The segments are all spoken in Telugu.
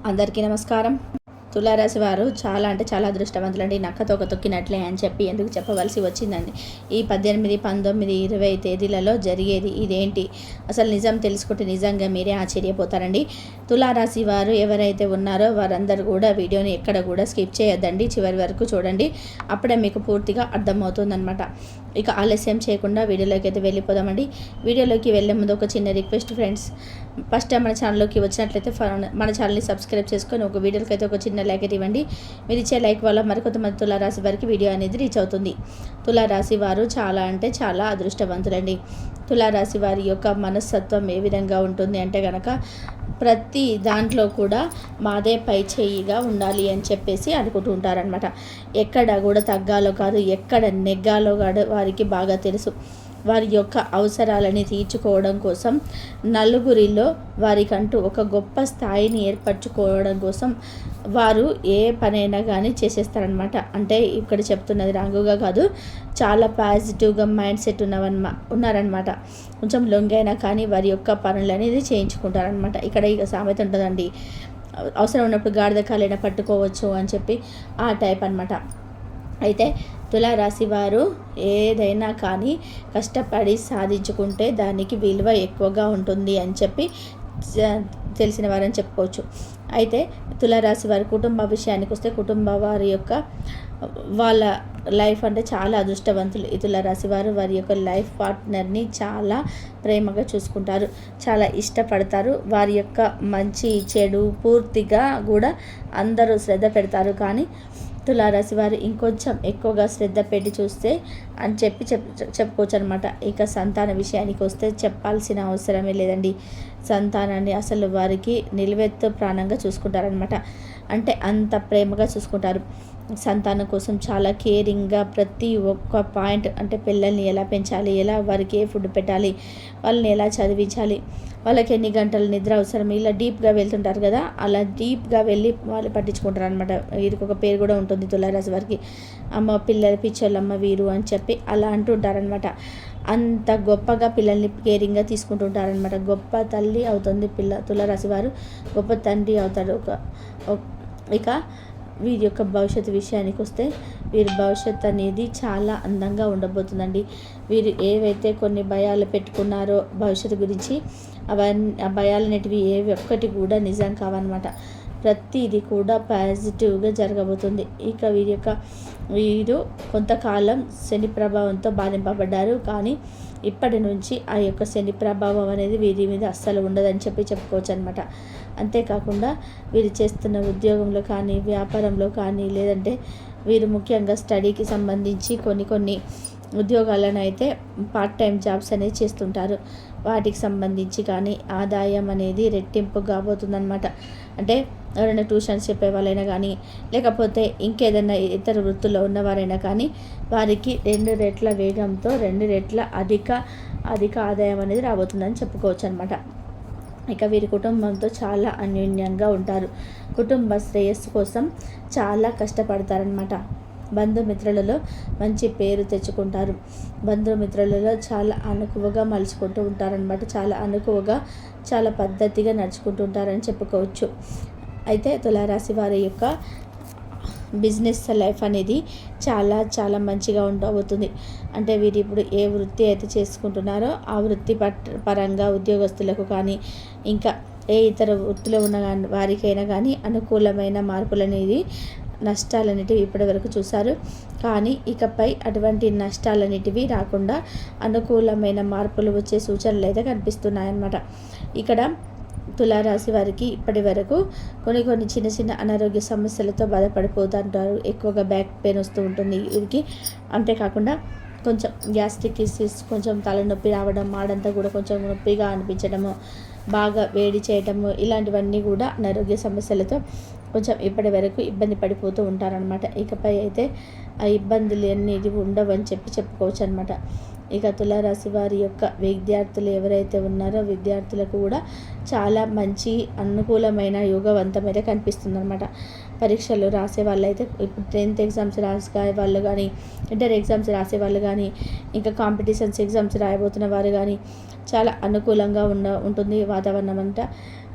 అందరికీ నమస్కారం. తులారాశి వారు చాలా అంటే చాలా అదృష్టవంతులండి. నక్కతోక తొక్కినట్లే అని చెప్పి ఎందుకు చెప్పవలసి వచ్చిందండి. ఈ 18, 19, 20 తేదీలలో జరిగేది ఇదేంటి? అసలు నిజం తెలుసుకుంటే నిజంగా మీరే ఆశ్చర్యపోతారండి. తులారాశి వారు ఎవరైతే ఉన్నారో వారందరూ కూడా వీడియోని ఎక్కడ కూడా స్కిప్ చేయొద్దండి, చివరి వరకు చూడండి. అప్పుడే మీకు పూర్తిగా అర్థమవుతుందన్నమాట. ఇక ఆలస్యం చేయకుండా వీడియోలోకి అయితే వెళ్ళిపోదామండి. వీడియోలోకి వెళ్ళే ముందు ఒక చిన్న రిక్వెస్ట్ ఫ్రెండ్స్, ఫస్ట్ టైం మన ఛానల్లోకి వచ్చినట్లయితే మన ఛానల్ని సబ్స్క్రైబ్ చేసుకొని ఒక వీడియోకి అయితే ఒక చిన్న లైక్ ఇవ్వండి. మీరు ఇచ్చే లైక్ వల్ల మరికొంతమంది తులారాశి వారికి వీడియో అనేది రీచ్ అవుతుంది. తులారాశి వారు చాలా అంటే చాలా అదృష్టవంతులండి. తులారాశి వారి యొక్క మనస్తత్వం ఏ విధంగా ఉంటుంది అంటే కనుక ప్రతి దాంట్లో కూడా మాదే పై చేయిగా ఉండాలి అని చెప్పేసి అనుకుంటూ ఉంటారనమాట. ఎక్కడ కూడా తగ్గాలో కాదు, ఎక్కడ నెగ్గాలో కాదు వారికి బాగా తెలుసు. వారి యొక్క అవసరాలని తీర్చుకోవడం కోసం నలుగురిలో వారికంటూ ఒక గొప్ప స్థాయిని ఏర్పరచుకోవడం కోసం వారు ఏ పనైనా కానీ చేసేస్తారనమాట. అంటే ఇక్కడ చెప్తున్నది రాంగుగా కాదు, చాలా పాజిటివ్గా మైండ్ సెట్ ఉన్నారనమాట. కొంచెం లొంగైనా కానీ వారి యొక్క పనులు అనేది చేయించుకుంటారనమాట. ఇక్కడ ఇక సామెత ఉంటుందండి, అవసరం ఉన్నప్పుడు గాడిద కాలైనా పట్టుకోవచ్చు అని చెప్పి ఆ టైప్ అనమాట. అయితే తులారాశి వారు ఏదైనా కానీ కష్టపడి సాధించుకుంటే దానికి విలువ ఎక్కువగా ఉంటుంది అని చెప్పి తెలిసిన వారని చెప్పుకోవచ్చు. అయితే తులారాశి వారి కుటుంబ విషయానికి వస్తే కుటుంబ వారి యొక్క వాళ్ళ లైఫ్ అంటే చాలా అదృష్టవంతులు. ఈ తులారాశి వారు వారి యొక్క లైఫ్ పార్ట్నర్ని చాలా ప్రేమగా చూసుకుంటారు, చాలా ఇష్టపడతారు. వారి యొక్క మంచి చెడు పూర్తిగా కూడా అందరూ శ్రద్ధ పెడతారు. కానీ తులారాశి వారు ఇంకొంచెం ఎక్కువగా శ్రద్ధ పెట్టి చూస్తే అని చెప్పుకోవచ్చు అనమాట. ఇక సంతాన విషయానికి వస్తే చెప్పాల్సిన అవసరమే లేదండి. సంతానాన్ని అసలు వారికి నిలువెత్తు ప్రాణంగా చూసుకుంటారనమాట. అంటే అంత ప్రేమగా చూసుకుంటారు. సంతానం కోసం చాలా కేరింగ్గా ప్రతి ఒక్క పాయింట్, అంటే పిల్లల్ని ఎలా పెంచాలి, ఎలా వారికి ఏ ఫుడ్ పెట్టాలి, వాళ్ళని ఎలా చదివించాలి, వాళ్ళకి ఎన్ని గంటలు నిద్ర అవసరం, ఇలా డీప్గా వెళ్తుంటారు కదా, అలా డీప్గా వెళ్ళి వాళ్ళు పట్టించుకుంటారు అనమాట. వీరికి ఒక పేరు కూడా ఉంటుంది తులారాశి వారికి, అమ్మ పిల్లల పిచ్చోళ్ళమ్మ వీరు అని చెప్పి అలా అంటుంటారనమాట. అంత గొప్పగా పిల్లల్ని కేరింగ్గా తీసుకుంటుంటారనమాట. గొప్ప తల్లి అవుతుంది తులారాశి వారు, గొప్ప తండ్రి అవుతారు. ఇక వీరి యొక్క భవిష్యత్తు విషయానికి వస్తే వీరి భవిష్యత్తు అనేది చాలా అందంగా ఉండబోతుందండి. వీరు ఏవైతే కొన్ని భయాలు పెట్టుకున్నారో భవిష్యత్తు గురించి, ఆ భయాలు అనేటివి ఏవి ఒక్కటి కూడా నిజం కావన్నమాట. ప్రతిదీ కూడా పాజిటివ్గా జరగబోతుంది. ఇక వీరు కొంతకాలం శని ప్రభావంతో బాధింపబడ్డారు. కానీ ఇప్పటి నుంచి ఆ యొక్క శని ప్రభావం అనేది వీరి మీద అస్సలు ఉండదని చెప్పుకోవచ్చు అనమాట. అంతేకాకుండా వీరు చేస్తున్న ఉద్యోగంలో కానీ, వ్యాపారంలో కానీ, లేదంటే వీరు ముఖ్యంగా స్టడీకి సంబంధించి కొన్ని ఉద్యోగాలను అయితే పార్ట్ టైం జాబ్స్ అనేది చేస్తుంటారు. వాటికి సంబంధించి కానీ ఆదాయం అనేది రెట్టింపు కాబోతుందన్నమాట. అంటే ఎవరైనా ట్యూషన్స్ చెప్పే వాళ్ళైనా కానీ, లేకపోతే ఇంకేదైనా ఇతర వృత్తుల్లో ఉన్నవారైనా కానీ వారికి 2 రెట్ల వేగంతో 2 రెట్ల అధిక ఆదాయం అనేది రాబోతుందని చెప్పుకోవచ్చు అనమాట. ఇక వీరి కుటుంబంతో చాలా అన్యోన్యంగా ఉంటారు. కుటుంబ శ్రేయస్సు కోసం చాలా కష్టపడతారనమాట. బంధుమిత్రులలో మంచి పేరు తెచ్చుకుంటారు. బంధుమిత్రులలో చాలా అనుకువగా మలుచుకుంటూ ఉంటారనమాట. చాలా అనుకువగా, చాలా పద్ధతిగా నడుచుకుంటూ ఉంటారని చెప్పుకోవచ్చు. అయితే తులారాశి వారి యొక్క బిజినెస్ లైఫ్ అనేది చాలా చాలా మంచిగా ఉండబోతుంది. అంటే వీరు ఇప్పుడు ఏ వృత్తి అయితే చేసుకుంటున్నారో ఆ వృత్తి పరంగా ఉద్యోగస్తులకు కానీ, ఇంకా ఏ ఇతర వృత్తిలో ఉన్న వారికైనా కానీ అనుకూలమైన మార్పులు అనేది, నష్టాలన్నిటివి ఇప్పటి వరకు చూశారు. కానీ ఇకపై అటువంటి నష్టాలన్నిటివి రాకుండా అనుకూలమైన మార్పులు వచ్చే సూచనలు అయితే కనిపిస్తున్నాయన్నమాట. ఇక్కడ తులారాశి వారికి ఇప్పటి వరకు కొన్ని చిన్న అనారోగ్య సమస్యలతో బాధపడిపోతుంటారు. ఎక్కువగా బ్యాక్ పెయిన్ వస్తూ ఉంటుంది వీరికి. అంతేకాకుండా కొంచెం గ్యాస్ట్రిక్ ఇష్యూస్, కొంచెం తలనొప్పి రావడం, మాడంతా కూడా కొంచెం నొప్పిగా అనిపించడము, బాగా వేడి చేయటము, ఇలాంటివన్నీ కూడా అనారోగ్య సమస్యలతో కొంచెం ఇప్పటి వరకు ఇబ్బంది పడిపోతూ ఉంటారనమాట. ఇకపై అయితే ఆ ఇబ్బందులు అనేది ఉండవని చెప్పుకోవచ్చు అనమాట. ఇక తులారాశి వారి యొక్క విద్యార్థులు ఎవరైతే ఉన్నారో విద్యార్థులకు కూడా చాలా మంచి అనుకూలమైన యోగవంతమైతే కనిపిస్తుందన్నమాట. పరీక్షలు రాసే వాళ్ళైతే ఇప్పుడు 10th ఎగ్జామ్స్ రాసే వాళ్ళు కానీ, ఇంటర్ ఎగ్జామ్స్ రాసే వాళ్ళు కానీ, ఇంకా కాంపిటీషన్స్ ఎగ్జామ్స్ రాయబోతున్న వారు కానీ చాలా అనుకూలంగా ఉంటుంది వాతావరణం అంతా.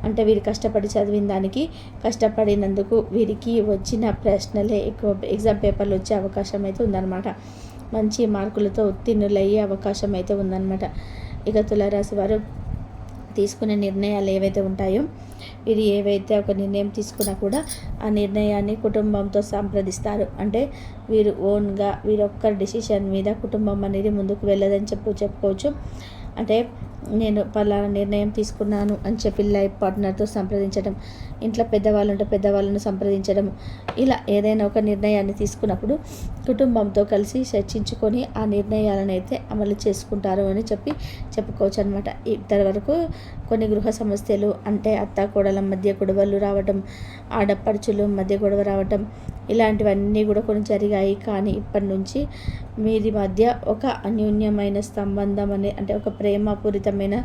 అంటే వీరు కష్టపడి చదివిన దానికి కష్టపడినందుకు వీరికి వచ్చిన ప్రశ్నలే ఎక్కువ ఎగ్జామ్ పేపర్లు వచ్చే అవకాశం అయితే ఉందన్నమాట. మంచి మార్కులతో ఉత్తీర్ణులయ్యే అవకాశం అయితే ఉందన్నమాట. ఇక తులారాశి వారు తీసుకునే నిర్ణయాలు ఏవైతే ఉంటాయో వీరు ఏవైతే ఒక నిర్ణయం తీసుకున్నా కూడా ఆ నిర్ణయాన్ని కుటుంబంతో సంప్రదిస్తారు. అంటే వీరు ఓన్గా వీరొక్కరి డెసిషన్ మీద కుటుంబం అనేది ముందుకు వెళ్ళదని చెప్పుకోవచ్చు. అంటే నేను పలానా నిర్ణయం తీసుకున్నాను అని చెప్పి లైఫ్ పార్ట్నర్తో సంప్రదించడం, ఇంట్లో పెద్దవాళ్ళు ఉంటే పెద్దవాళ్ళను సంప్రదించడం, ఇలా ఏదైనా ఒక నిర్ణయాన్ని తీసుకున్నప్పుడు కుటుంబంతో కలిసి చర్చించుకొని ఆ నిర్ణయాలను అయితే అమలు చేసుకుంటారు అని చెప్పుకోవచ్చు అనమాట. ఇప్పటి వరకు కొన్ని గృహ సమస్యలు అంటే అత్త కోడల మధ్య గొడవలు రావటం, ఆడపడుచుల మధ్య గొడవ రావటం, ఇలాంటివన్నీ కూడా కొన్ని జరిగాయి. కానీ ఇప్పటి నుంచి మీది మధ్య ఒక అన్యోన్యమైన సంబంధం అంటే ఒక ప్రేమపూరితమైన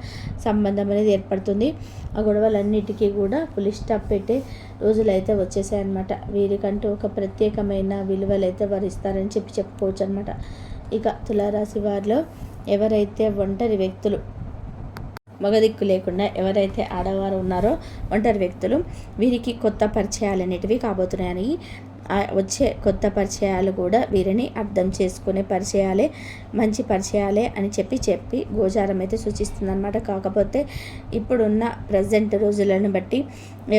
సంబంధం అనేది ఏర్పడుతుంది. ఆ గొడవలన్నిటికీ కూడా ఫుల్ స్టాప్ పెట్టే రోజులు అయితే వచ్చేసాయి అనమాట. వీరికంటూ ఒక ప్రత్యేకమైన విలువలు అయితే వరిస్తారని చెప్పుకోవచ్చు అనమాట. ఇక తులారాశి వారిలో ఎవరైతే ఒంటరి వ్యక్తులు, మగదిక్కు లేకుండా ఎవరైతే ఆడవారు ఉన్నారో ఒంటరి వ్యక్తులు, వీరికి కొత్త పరిచయాలు అనేటివి కాబోతున్నాయని, వచ్చే కొత్త పరిచయాలు కూడా వీరిని అర్థం చేసుకునే పరిచయాలే, మంచి పరిచయాలే అని చెప్పి గోచారం అయితే సూచిస్తుంది అనమాట. కాకపోతే ఇప్పుడున్న ప్రజెంట్ రోజులను బట్టి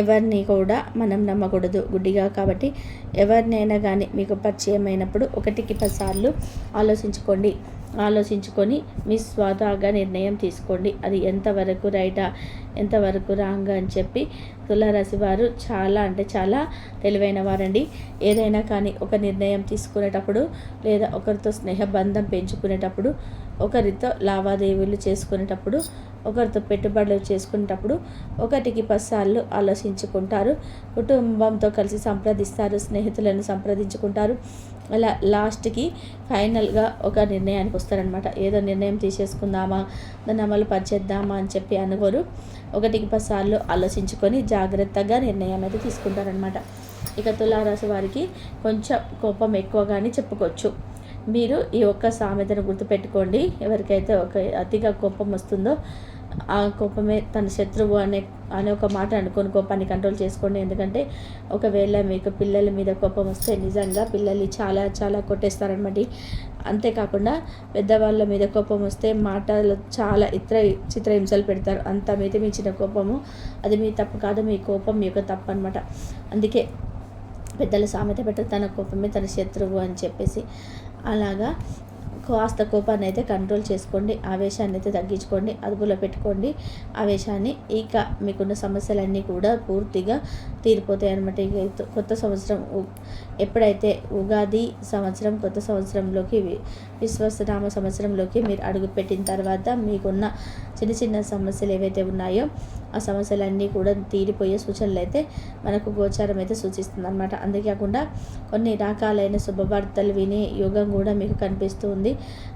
ఎవరిని కూడా మనం నమ్మకూడదు గుడ్డిగా. కాబట్టి ఎవరినైనా కానీ మీకు పరిచయం అయినప్పుడు 1కి 10 సార్లు ఆలోచించుకొని మీ స్వతహాగా నిర్ణయం తీసుకోండి. అది ఎంతవరకు రైటా ఎంతవరకు రాంగా అని చెప్పి తులారాశి వారు చాలా అంటే చాలా తెలివైన వారండి. ఏదైనా కానీ ఒక నిర్ణయం తీసుకునేటప్పుడు లేదా ఒకరితో స్నేహబంధం పెంచుకునేటప్పుడు, ఒకరితో లావాదేవీలు చేసుకునేటప్పుడు, ఒకరితో పెట్టుబడులు చేసుకునేటప్పుడు 1కి 10 సార్లు ఆలోచించుకుంటారు. కుటుంబంతో కలిసి సంప్రదిస్తారు, స్నేహితులను సంప్రదించుకుంటారు. అలా లాస్ట్కి ఫైనల్గా ఒక నిర్ణయానికి వస్తారనమాట. ఏదో నిర్ణయం తీసేసుకుందామా, దాన్ని అమలు పరిచేద్దామా అని చెప్పి అనుకోరు. 1కి 10 సార్లు ఆలోచించుకొని జాగ్రత్తగా నిర్ణయం అయితే తీసుకుంటారనమాట. ఇక తులారాశి వారికి కొంచెం కోపం ఎక్కువగానే చెప్పుకోవచ్చు. మీరు ఈ ఒక్క సామెతను గుర్తుపెట్టుకోండి. ఎవరికైతే అతిగా కోపం వస్తుందో ఆ కోపమే తన శత్రువు అనే ఒక మాట అనుకొని కోపాన్ని కంట్రోల్ చేసుకోండి. ఎందుకంటే ఒకవేళ మీకు పిల్లల మీద కోపం వస్తే నిజంగా పిల్లల్ని చాలా చాలా కొట్టేస్తారనమాట. అంతేకాకుండా పెద్దవాళ్ళ మీద కోపం వస్తే మాటలు చాలా చిత్రహింసలు పెడతారు. అంత మితిమించిన కోపము అది మీ తప్పు కాదు, మీ కోపం మీ యొక్క తప్పు అనమాట. అందుకే పెద్దల సామెత పెట్ట తన కోపమే తన శత్రువు అని చెప్పేసి. అలాగా కాస్త కోపాన్ని అయితే కంట్రోల్ చేసుకోండి, ఆవేశాన్ని అయితే తగ్గించుకోండి, అదుపులో పెట్టుకోండి ఆవేశాన్ని. ఇక మీకున్న సమస్యలన్నీ కూడా పూర్తిగా తీరిపోతాయి అనమాట. ఇక కొత్త సంవత్సరం ఎప్పుడైతే ఉగాది సంవత్సరం కొత్త సంవత్సరంలోకి విశ్వనామ సంవత్సరంలోకి మీరు అడుగుపెట్టిన తర్వాత మీకున్న చిన్న చిన్న సమస్యలు ఏవైతే ఉన్నాయో ఆ సమస్యలన్నీ కూడా తీరిపోయే సూచనలు అయితే మనకు గోచారం అయితే సూచిస్తుంది అనమాట. అంతేకాకుండా కొన్ని రకాలైన శుభవార్తలు వినే యోగం కూడా మీకు కనిపిస్తూ ఉంది.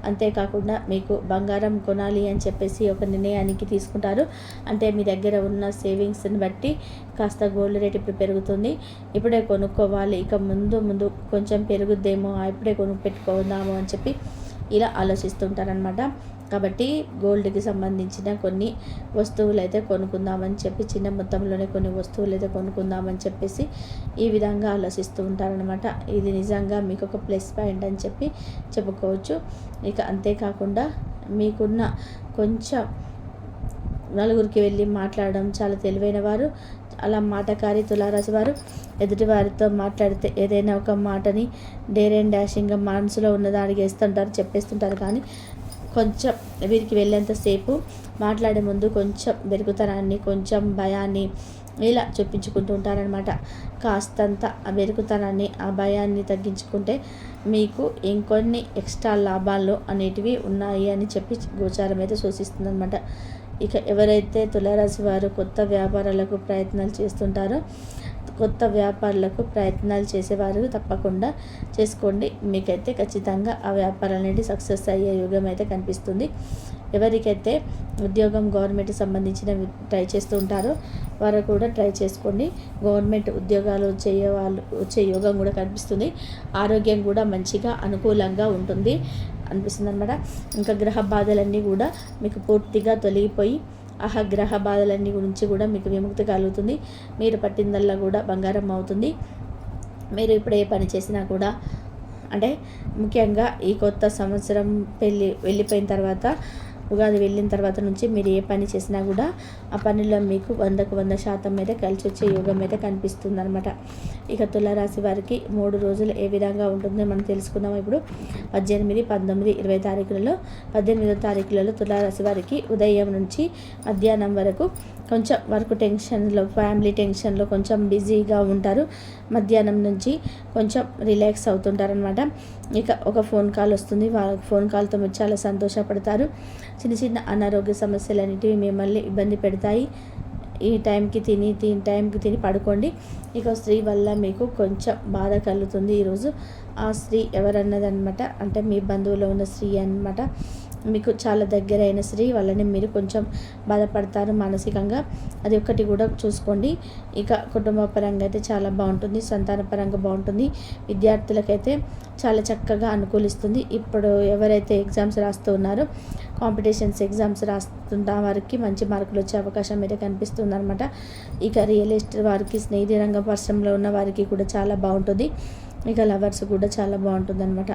అంతేకాకుండా మీకు బంగారం కొనాలి అని చెప్పేసి ఒక నిర్ణయానికి తీసుకుంటారు. అంటే మీ దగ్గర ఉన్న సేవింగ్స్ని బట్టి కాస్త గోల్డ్ రేట్ ఇప్పుడు పెరుగుతుంది, ఇప్పుడే కొనుక్కోవాలి, ఇక ముందు కొంచెం పెరుగుద్దేమో, ఇప్పుడే పెట్టుకుందాము అని చెప్పి ఇలా ఆలోచిస్తుంటారనమాట. కాబట్టి గోల్డ్కి సంబంధించిన కొన్ని వస్తువులు అయితే కొనుక్కుందామని చెప్పి, చిన్న మొత్తంలోనే కొన్ని వస్తువులు అయితే కొనుక్కుందామని చెప్పేసి ఈ విధంగా ఆలోచిస్తూ ఉంటారనమాట. ఇది నిజంగా మీకు ఒక ప్లస్ పాయింట్ అని చెప్పుకోవచ్చు. ఇక అంతేకాకుండా మీకున్న కొంచెం నలుగురికి వెళ్ళి మాట్లాడడం చాలా తెలివైన వారు. అలా మాటకారి తులారాశి వారు ఎదుటి వారితో మాట్లాడితే ఏదైనా ఒక మాటని డేర్ అండ్ డాషింగ్గా మనసులో ఉన్నది అడిగేస్తుంటారు, చెప్పేస్తుంటారు. కానీ కొంచెం వీరికి వెళ్ళేంతసేపు మాట్లాడే ముందు కొంచెం బెరుకుతనాన్ని, కొంచెం భయాన్ని ఇలా చూపించుకుంటూ ఉంటారనమాట. కాస్తంత ఆ బెరుకుతనాన్ని, ఆ భయాన్ని తగ్గించుకుంటే మీకు ఇంకొన్ని ఎక్స్ట్రా లాభాలు అనేటివి ఉన్నాయి అని చెప్పి గోచారం అయితే సూచిస్తుందన్నమాట. ఇక ఎవరైతే తులారాశి వారు కొత్త వ్యాపారాలకు ప్రయత్నాలు చేస్తుంటారో, కొత్త వ్యాపారాలకు ప్రయత్నాలు చేసేవారు తప్పకుండా చేసుకోండి. మీకైతే ఖచ్చితంగా ఆ వ్యాపారాలు అనేవి సక్సెస్ అయ్యే యుగం అయితే కనిపిస్తుంది. ఎవరికైతే ఉద్యోగం గవర్నమెంట్ సంబంధించిన ట్రై చేస్తూ ఉంటారో వారు కూడా ట్రై చేసుకోండి. గవర్నమెంట్ ఉద్యోగాలు వచ్చే యోగం కూడా కనిపిస్తుంది. ఆరోగ్యం కూడా మంచిగా అనుకూలంగా అనిపిస్తుంది అనమాట. ఇంకా గ్రహ బాధలన్నీ కూడా మీకు పూర్తిగా తొలగిపోయి గ్రహ బాధలన్నీ గురించి కూడా మీకు విముక్తి కలుగుతుంది. మీరు పట్టిందల్లా కూడా బంగారం అవుతుంది. మీరు ఇప్పుడు ఏ పని చేసినా కూడా అంటే ముఖ్యంగా ఈ కొత్త సంవత్సరం వెళ్ళిపోయిన తర్వాత, ఉగాది వెళ్ళిన తర్వాత నుంచి మీరు ఏ పని చేసినా కూడా ఆ పనిలో మీకు 100కు 100% అయితే కలిసి వచ్చే యోగం అయితే కనిపిస్తుంది అనమాట. ఇక తులారాశి వారికి 3 రోజులు ఏ విధంగా ఉంటుందో మనం తెలుసుకుందాం. ఇప్పుడు 18, 19, 20 తారీఖులలో 18వ తారీఖులలో తులారాశి వారికి ఉదయం నుంచి మధ్యాహ్నం వరకు కొంచెం వర్క్ టెన్షన్లో, ఫ్యామిలీ టెన్షన్లో కొంచెం బిజీగా ఉంటారు. మధ్యాహ్నం నుంచి కొంచెం రిలాక్స్ అవుతుంటారనమాట. ఇక ఒక ఫోన్ కాల్ వస్తుంది. ఫోన్ కాల్తో మీరు చాలా సంతోషపడతారు. చిన్న చిన్న అనారోగ్య సమస్యలన్నిటివి మిమ్మల్ని ఇబ్బంది పెడతాయి. ఈ టైంకి తిని పడుకోండి. ఇక స్త్రీ వల్ల మీకు కొంచెం బాధ కలుగుతుంది ఈరోజు. ఆ స్త్రీ ఎవరన్నదనమాట అంటే మీ బంధువులో ఉన్న స్త్రీ అనమాట. మీకు చాలా దగ్గరైన స్త్రీ వల్లనే మీరు కొంచెం బాధపడతారు మానసికంగా. అది ఒక్కటి కూడా చూసుకోండి. ఇక కుటుంబ పరంగా అయితే చాలా బాగుంటుంది. సంతాన పరంగా బాగుంటుంది. విద్యార్థులకైతే చాలా చక్కగా అనుకూలిస్తుంది. ఇప్పుడు ఎవరైతే ఎగ్జామ్స్ రాస్తూ ఉన్నారో, కాంపిటీషన్స్ ఎగ్జామ్స్ రాస్తున్న వారికి మంచి మార్కులు వచ్చే అవకాశం అయితే కనిపిస్తుంది అనమాట. ఇక రియల్ ఎస్టేట్ వారికి, స్నేహితు రంగ పరిశ్రమలో ఉన్న వారికి కూడా చాలా బాగుంటుంది. ఇక లవర్స్ కూడా చాలా బాగుంటుందన్నమాట.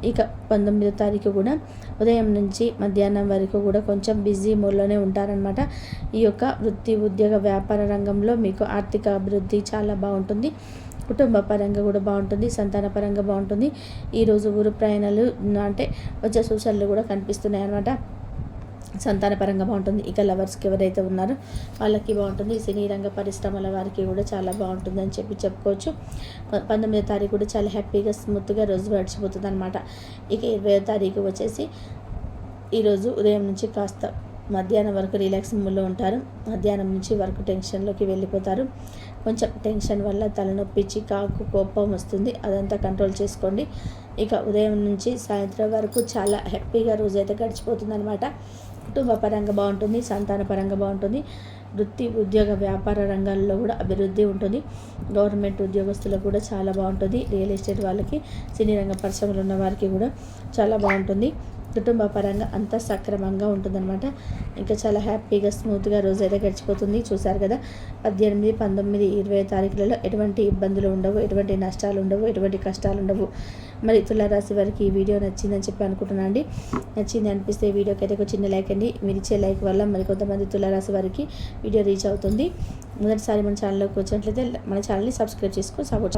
ఇక 19వ తారీఖు కూడా ఉదయం నుంచి మధ్యాహ్నం వరకు కూడా కొంచెం బిజీ మోడ్లోనే ఉంటారనమాట. ఈ యొక్క వృత్తి, ఉద్యోగ, వ్యాపార రంగంలో మీకు ఆర్థిక అభివృద్ధి చాలా బాగుంటుంది. కుటుంబ పరంగా కూడా బాగుంటుంది. సంతాన పరంగా బాగుంటుంది. ఈరోజు ఊరు ప్రయాణాలు అంటే వచ్చే సూచనలు కూడా కనిపిస్తున్నాయి అన్నమాట. సంతాన పరంగా బాగుంటుంది. ఇక లవర్స్కి ఎవరైతే ఉన్నారో వాళ్ళకి బాగుంటుంది. సినీ రంగ పరిశ్రమల వారికి కూడా చాలా బాగుంటుంది అని చెప్పుకోవచ్చు. 19వ తారీఖు కూడా చాలా హ్యాపీగా, స్మూత్గా రోజు గడిచిపోతుంది అనమాట. ఇక 20వ తారీఖు వచ్చేసి ఈరోజు ఉదయం నుంచి కాస్త మధ్యాహ్నం వరకు రిలాక్స్ మూడ్లో ఉంటారు. మధ్యాహ్నం నుంచి వర్క్ టెన్షన్లోకి వెళ్ళిపోతారు. కొంచెం టెన్షన్ వల్ల తలనొప్పి, చికాకు, కోపం వస్తుంది. అదంతా కంట్రోల్ చేసుకోండి. ఇక ఉదయం నుంచి సాయంత్రం వరకు చాలా హ్యాపీగా రోజైతే గడిచిపోతుంది అనమాట. కుటుంబ పరంగా బాగుంటుంది. సంతాన పరంగా బాగుంటుంది. వృత్తి, ఉద్యోగ, వ్యాపార రంగాల్లో కూడా అభివృద్ధి ఉంటుంది. గవర్నమెంట్ ఉద్యోగస్తులకు కూడా చాలా బాగుంటుంది. రియల్ ఎస్టేట్ వాళ్ళకి, సినీ రంగ పరిశ్రమలు ఉన్న వారికి కూడా చాలా బాగుంటుంది. కుటుంబ పరంగా అంతా సక్రమంగా ఉంటుందన్నమాట. ఇంకా చాలా హ్యాపీగా, స్మూత్గా రోజు అయితే గడిచిపోతుంది. చూసారు కదా, 18, 19, 20 తారీఖులలో ఎటువంటి ఇబ్బందులు ఉండవు, ఎటువంటి నష్టాలు ఉండవు, ఎటువంటి కష్టాలు ఉండవు. మరి తులారాశి వారికి ఈ వీడియో నచ్చిందని చెప్పి అనుకుంటున్నాను అండి. నచ్చింది అనిపిస్తే ఈ వీడియోకి అయితే ఒక చిన్న లైక్ అండి. మీరు ఇచ్చే లైక్ వల్ల మరి కొంతమంది తులారాశి వారికి వీడియో రీచ్ అవుతుంది. మొదటిసారి మన ఛానల్లోకి వచ్చినట్లయితే మన ఛానల్ని సబ్స్క్రైబ్ చేసుకొని సపోర్ట్